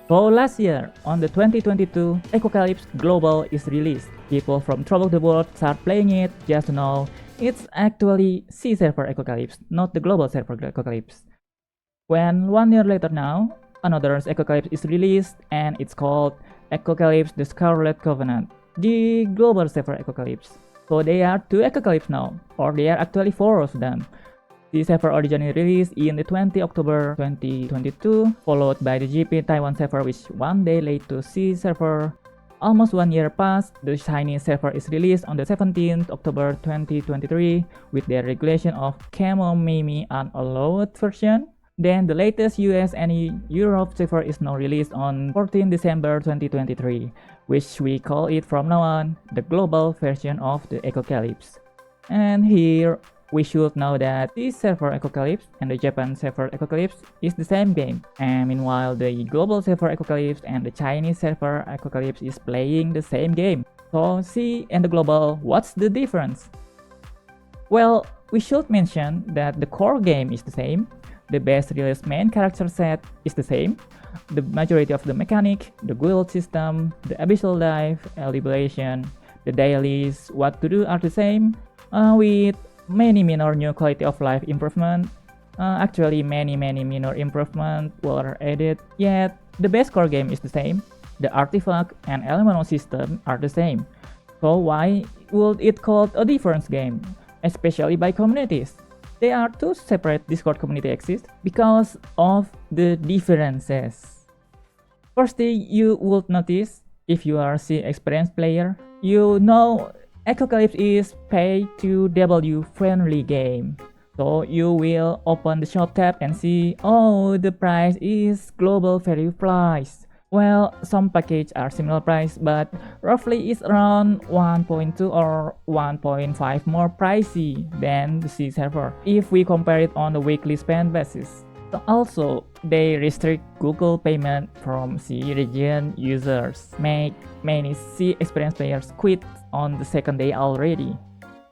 So last year, on the 2022, Echocalypse Global is released. People from throughout the world start playing it just to know it's actually C server Echocalypse, not the global server Echocalypse. When 1 year later now, another Echocalypse is released and it's called Echocalypse The Scarlet Covenant, the global server Echocalypse. So there are 2 Echocalypse now, or there are actually 4 of them. The server originally released in the 20 October 2022, followed by the GP Taiwan server which one day late to C server. Almost 1 year passed, the Chinese server is released on the 17th October 2023 with their regulation of Echonomy unallowed version. Then the latest US and Europe server is now released on 14 December 2023, which we call it from now on the global version of the Echocalypse. And here we should know that this server Echocalypse and the Japan server Echocalypse is the same game, and meanwhile the global server Echocalypse and the Chinese server Echocalypse is playing the same game. So C and the global, what's the difference? Well, we should mention that the core game is the same, the best released main character set is the same, the majority of the mechanic, the guild system, the abyssal dive, liberation, the dailies, what to do are the same, with many minor new quality of life improvement. Actually many minor improvements were added, yet the base core game is the same, the artifact and elemental system are the same. So why would it called a different game, especially by communities? There are 2 separate Discord community exist because of the differences. Firstly, you would notice if you are C experienced player, you know Echocalypse is pay to W friendly game. So you will open the shop tab and see, oh, the price is global value price. Well, some packages are similar price, but roughly it's around 1.2 or 1.5 more pricey than the C server if we compare it on the weekly spend basis. Also, they restrict Google payment from C region users, make many C experienced players quit on the second day already.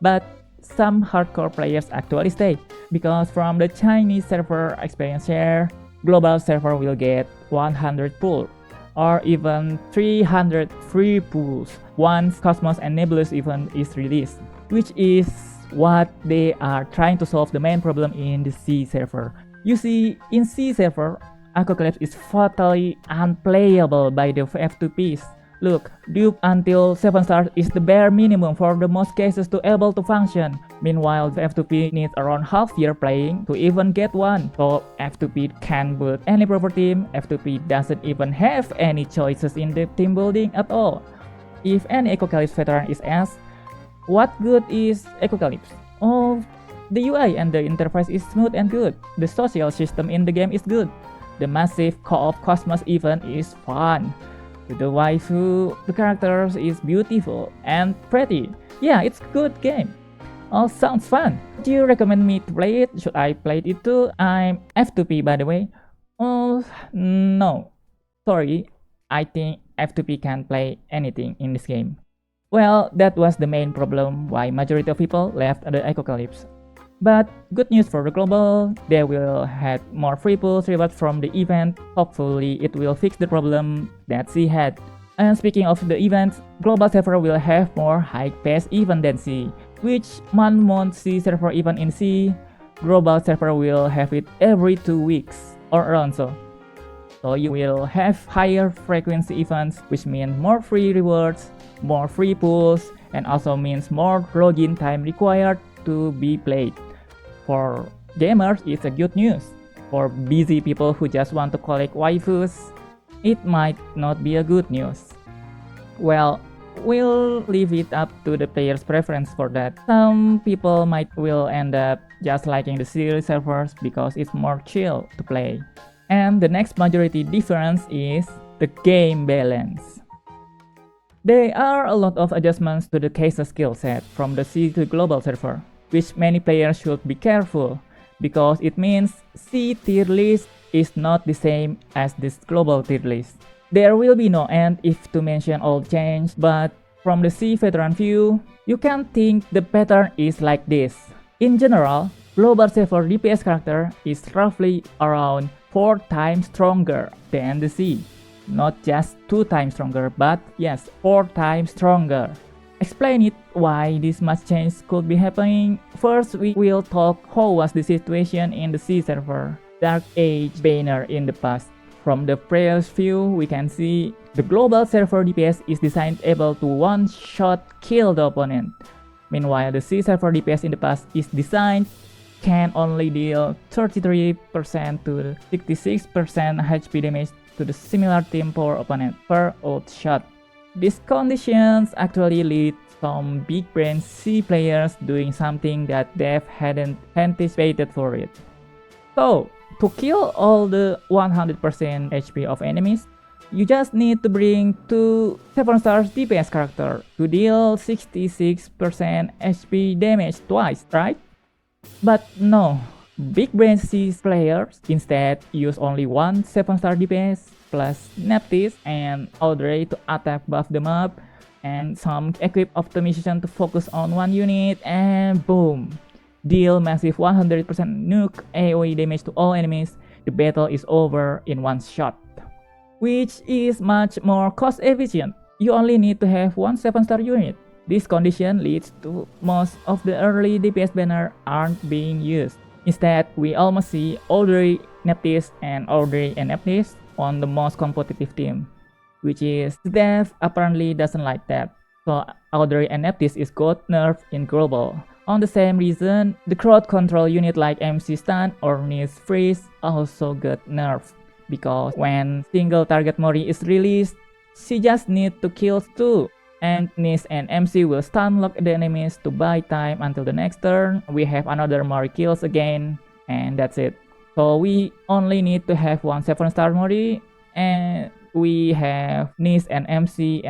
But some hardcore players actually stay, because from the Chinese server experience share, global server will get 100 pull, or even 300 free pulls once Cosmos and Nebulous event is released, which is what they are trying to solve the main problem in the C server. You see, in C server, Echocalypse is fatally unplayable by the F2Ps. Look, dupe until 7 stars is the bare minimum for the most cases to able to function. Meanwhile, the F2P needs around half year playing to even get one. So F2P can build any proper team, F2P doesn't even have any choices in the team building at all. If any Echocalypse veteran is asked, what good is Echocalypse? Oh, the UI and the interface is smooth and good. The social system in the game is good. The massive co-op Cosmos event is fun. The waifu, the characters is beautiful and pretty. Yeah, it's good game. All sounds fun. Do you recommend me to play it? Should I play it too? I'm F2P by the way. Oh, no. Sorry, I think F2P can't play anything in this game. Well, that was the main problem why majority of people left the Echocalypse. But good news for the global, they will have more free pulls rewards from the event. Hopefully it will fix the problem that C had. And speaking of the events, global server will have more high-paced event than C, which one month C server event in C, global server will have it every 2 weeks or around so. So you will have higher frequency events, which means more free rewards, more free pulls, and also means more login time required to be played. For gamers, it's a good news. For busy people who just want to collect waifus, it might not be a good news. Well, we'll leave it up to the player's preference for that. Some people will end up just liking the series servers because it's more chill to play. And the next majority difference is the game balance. There are a lot of adjustments to the case skill set from the C to global server, which many players should be careful, because it means C tier list is not the same as this global tier list. There will be no end if to mention all change, but from the C veteran view, you can think the pattern is like this. In general, global server DPS character is roughly around 4 times stronger than the C. Not just 2 times stronger, but yes, 4 times stronger. Explain it why this much change could be happening. First, we will talk how was the situation in the C server, Dark Age banner in the past. From the previous view, we can see the global server DPS is designed able to one-shot kill the opponent. Meanwhile, the C server DPS in the past is designed can only deal 33% to 66% HP damage to the similar team power opponent per ult shot. These conditions actually lead some big brain C players doing something that dev hadn't anticipated for it. So, to kill all the 100% HP of enemies, you just need to bring 2 7-star DPS character to deal 66% HP damage twice, right? But no, big brain C players instead use only 1 7-star DPS plus Neptis and Audrey to attack buff them up, and some equip optimization to focus on one unit, and boom! Deal massive 100% nuke AoE damage to all enemies. The battle is over in one shot, which is much more cost efficient. You only need to have 1 7-star unit. This condition leads to most of the early DPS banner aren't being used. Instead, we almost see Audrey, Neptis, and Audrey and Neptis on the most competitive team, which is the dev apparently doesn't like that. So Audrey and Neptis is got nerfed in global. On the same reason, the crowd control unit like MC Stun or Nis Freeze also got nerfed, because when single target Mori is released, she just need to kill 2. And Nis and MC will stun lock the enemies to buy time until the next turn. We have another Mori kills again, and that's it. So we only need to have 1 7-star Mori, and we have Nis and MC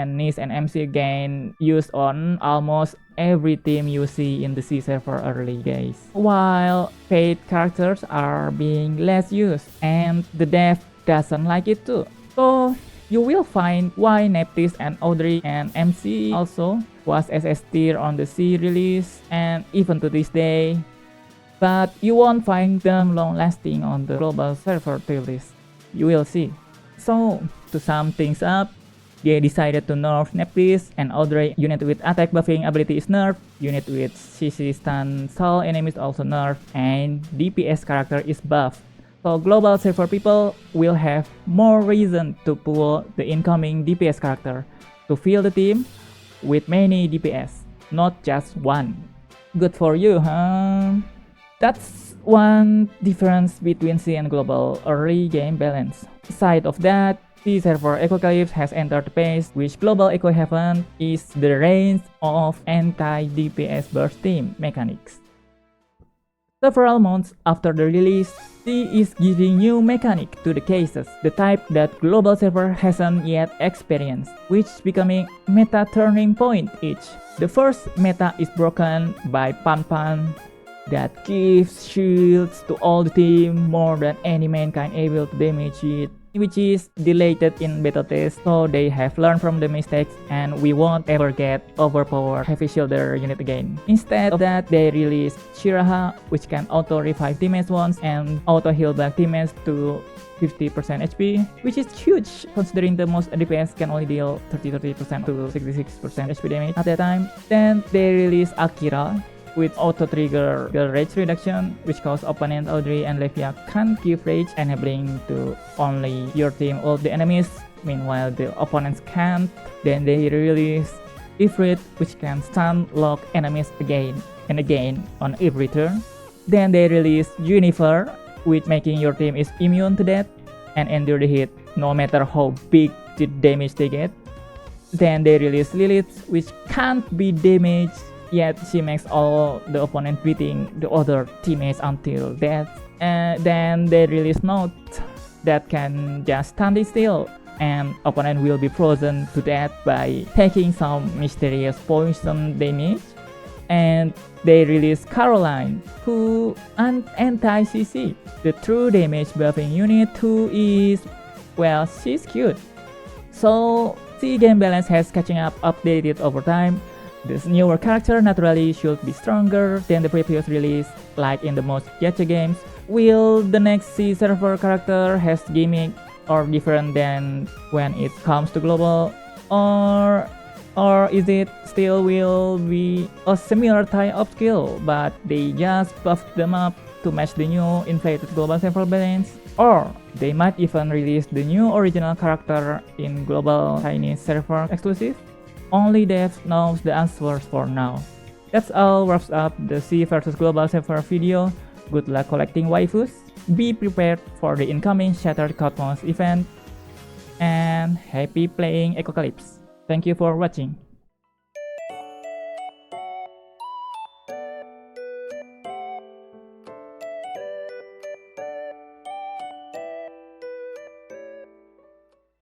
again used on almost every team you see in the C server early, guys. While paid characters are being less used, and the dev doesn't like it too. So you will find why Neptis and Audrey and MC also was SS tier on the C release and even to this day, but you won't find them long lasting on the global server tier list. You will see. So to sum things up, they decided to nerf Neptis and Audrey. Unit with attack buffing ability is nerfed, unit with CC stun soul enemies also nerfed, and DPS character is buffed. So global server people will have more reason to pull the incoming DPS character to fill the team with many DPS, not just one. Good for you, huh? That's one difference between C and global early game balance. Aside of that, C server Echocalypse has entered the phase which global Echo haven't, is the range of anti-DPS burst team mechanics. Several months after the release, C is giving new mechanic to the cases, the type that global server hasn't yet experienced, which is becoming meta turning point each. The first meta is broken by Pan Pan that gives shields to all the team more than any mankind able to damage it, which is deleted in beta test, so they have learned from the mistakes and we won't ever get overpowered heavy shielder unit again. Instead of that, they released Shiraha, which can auto revive teammates once and auto heal back teammates to 50% HP, which is huge considering the most DPS can only deal 30% to 66% HP damage at a time. Then they released Akira with auto trigger the rage reduction, which causes opponent Audrey and Levia can't give rage, enabling to only your team ult the enemies, meanwhile the opponents can't. Then they release Ifrit, which can stun lock enemies again and again on every turn. Then they release Junifer, which making your team is immune to that and endure the hit no matter how big the damage they get. Then they release Lilith, which can't be damaged, yet she makes all the opponent beating the other teammates until death. And then they release Note that can just stand still and opponent will be frozen to death by taking some mysterious poison damage. And they release Caroline, who an anti-CC, the true damage buffing unit who is, well, she's cute. So C game balance has catching up updated over time. This newer character naturally should be stronger than the previous release, like in the most Gacha games. Will the next C server character has gimmick or different than when it comes to global, or is it still will be a similar type of skill but they just buffed them up to match the new inflated global server balance? Or they might even release the new original character in global Chinese server exclusive? Only Dev knows the answers for now. That's all wraps up the C versus global server video. Good luck collecting waifus, be prepared for the incoming Shattered Cosmos event, and happy playing Echocalypse. Thank you for watching.